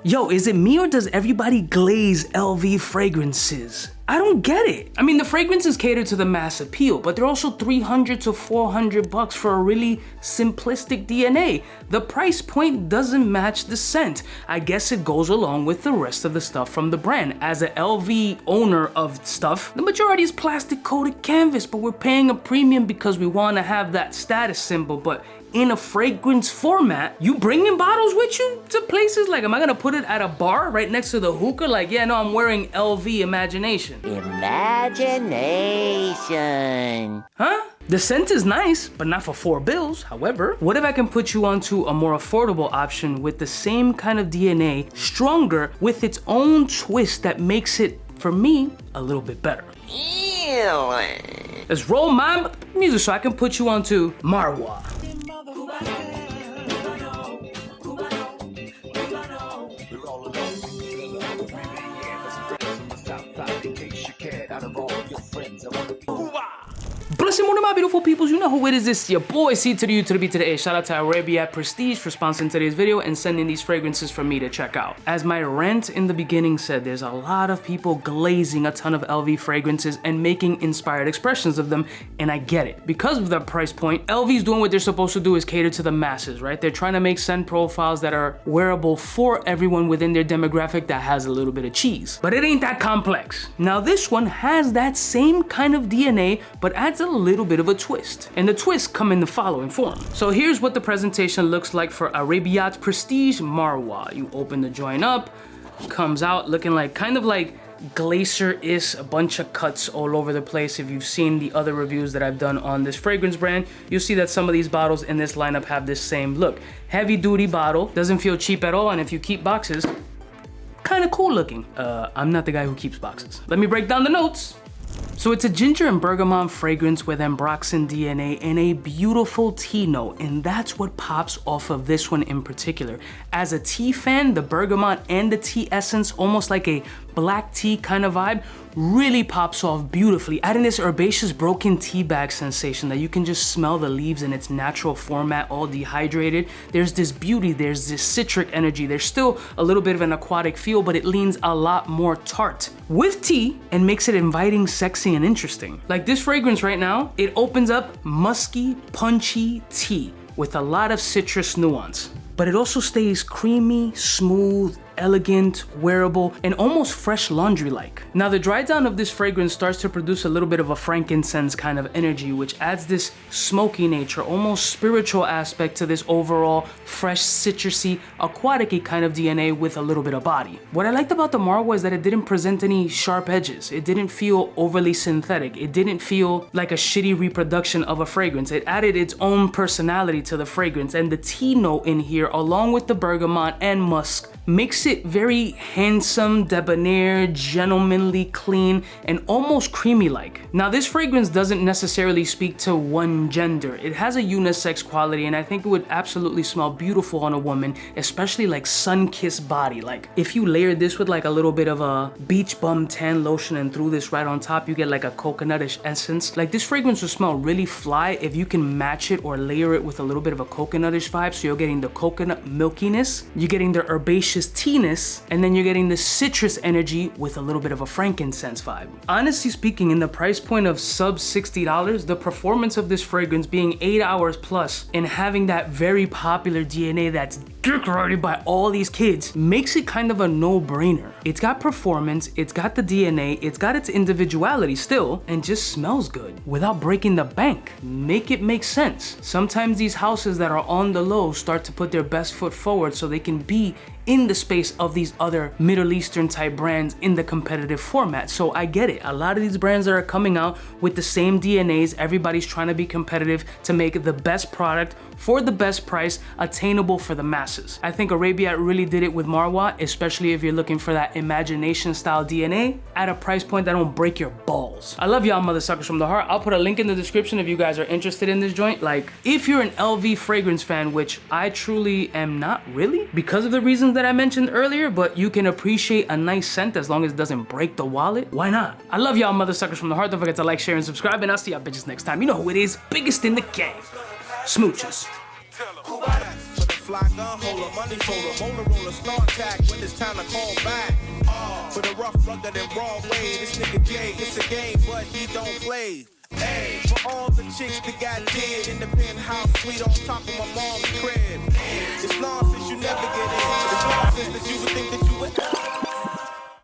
Yo, is it me or does everybody glaze LV fragrances? I don't get it. I mean, the fragrances cater to the mass appeal, but they're also $300 to $400 for a really simplistic DNA. The price point doesn't match the scent. I guess it goes along with the rest of the stuff from the brand. As an LV owner of stuff, the majority is plastic coated canvas, but we're paying a premium because we want to have that status symbol. But in a fragrance format, you bringing bottles with you to places? Like, am I gonna put it at a bar right next to the hookah? Like, yeah, no, I'm wearing LV Imagination. Imagination. Huh? The scent is nice, but not for $4. However, what if I can put you onto a more affordable option with the same kind of DNA, stronger, with its own twist that makes it, for me, a little bit better. Ew. Let's roll my music so I can put you onto Marwa. Blessed morning, my beautiful peoples. You know who it is. This your boy 𝗙𝗍𝗔 Shout out to Arabiyat Prestige for sponsoring today's video and sending these fragrances for me to check out. As my rant in the beginning said, there's a lot of people glazing a ton of LV fragrances and making inspired expressions of them, and I get it. Because of their price point, LV's doing what they're supposed to do, is cater to the masses, right? They're trying to make scent profiles that are wearable for everyone within their demographic that has a little bit of cheese. But it ain't that complex. Now this one has that same kind of DNA, but adds a little bit of a twist. And the twists come in the following form. So here's what the presentation looks like for Arabiyat Prestige Marwa. You open the joint up, comes out looking like kind of like glacier-ish, a bunch of cuts all over the place. If you've seen the other reviews that I've done on this fragrance brand, you'll see that some of these bottles in this lineup have this same look. Heavy duty bottle, doesn't feel cheap at all, and if you keep boxes, kind of cool looking. I'm not the guy who keeps boxes. Let me break down the notes. So it's a ginger and bergamot fragrance with ambroxan DNA and a beautiful tea note, and that's what pops off of this one in particular. As a tea fan, the bergamot and the tea essence, almost like a black tea kind of vibe, really pops off beautifully, adding this herbaceous broken tea bag sensation that you can just smell the leaves in its natural format, all dehydrated. There's this beauty, there's this citric energy, there's still a little bit of an aquatic feel, but it leans a lot more tart with tea and makes it inviting, sexy, and interesting. Like this fragrance right now, it opens up musky, punchy tea with a lot of citrus nuance, but it also stays creamy, smooth, elegant, wearable, and almost fresh laundry-like. Now the dry down of this fragrance starts to produce a little bit of a frankincense kind of energy, which adds this smoky nature, almost spiritual aspect to this overall fresh, citrusy, aquatic-y kind of DNA with a little bit of body. What I liked about the Marwa is that it didn't present any sharp edges. It didn't feel overly synthetic. It didn't feel like a shitty reproduction of a fragrance. It added its own personality to the fragrance, and the tea note in here, along with the bergamot and musk, makes it very handsome, debonair, gentlemanly, clean, and almost creamy-like. Now this fragrance doesn't necessarily speak to one gender. It has a unisex quality, and I think it would absolutely smell beautiful on a woman, especially like sun-kissed body. Like if you layered this with like a little bit of a beach bum tan lotion and threw this right on top, you get like a coconutish essence. Like this fragrance will smell really fly if you can match it or layer it with a little bit of a coconutish vibe. So you're getting the coconut milkiness, you're getting the herbaceous teeness, and then you're getting the citrus energy with a little bit of a frankincense vibe. Honestly speaking, in the price point of sub $60, the performance of this fragrance being 8 hours plus and having that very popular DNA that's decorated by all these kids makes it kind of a no-brainer. It's got performance, it's got the DNA, it's got its individuality still, and just smells good without breaking the bank. Make it make sense. Sometimes these houses that are on the low start to put their best foot forward so they can be in the space of these other Middle Eastern type brands in the competitive format. So I get it. A lot of these brands that are coming out with the same DNAs, everybody's trying to be competitive to make the best product for the best price, attainable for the masses. I think Arabiyat really did it with Marwa, especially if you're looking for that imagination style DNA at a price point that don't break your balls. I love y'all mother suckers from the heart. I'll put a link in the description if you guys are interested in this joint. Like if you're an LV fragrance fan, which I truly am not really because of the reasons that I mentioned earlier, but you can appreciate a nice scent as long as it doesn't break the wallet, why not? I love y'all mother suckers from the heart. Don't forget to like, share, and subscribe, and I'll see y'all bitches next time. You know who it is, biggest in the game. Smooches. fly gun holder, money folder, molar roller, start attack when it's time to call back. For the rough, rugged, and raw way, this nigga Jay, it's a game, but he don't play. Hey, for all the chicks that got dead in the penthouse suite on top of my mom's crib. It's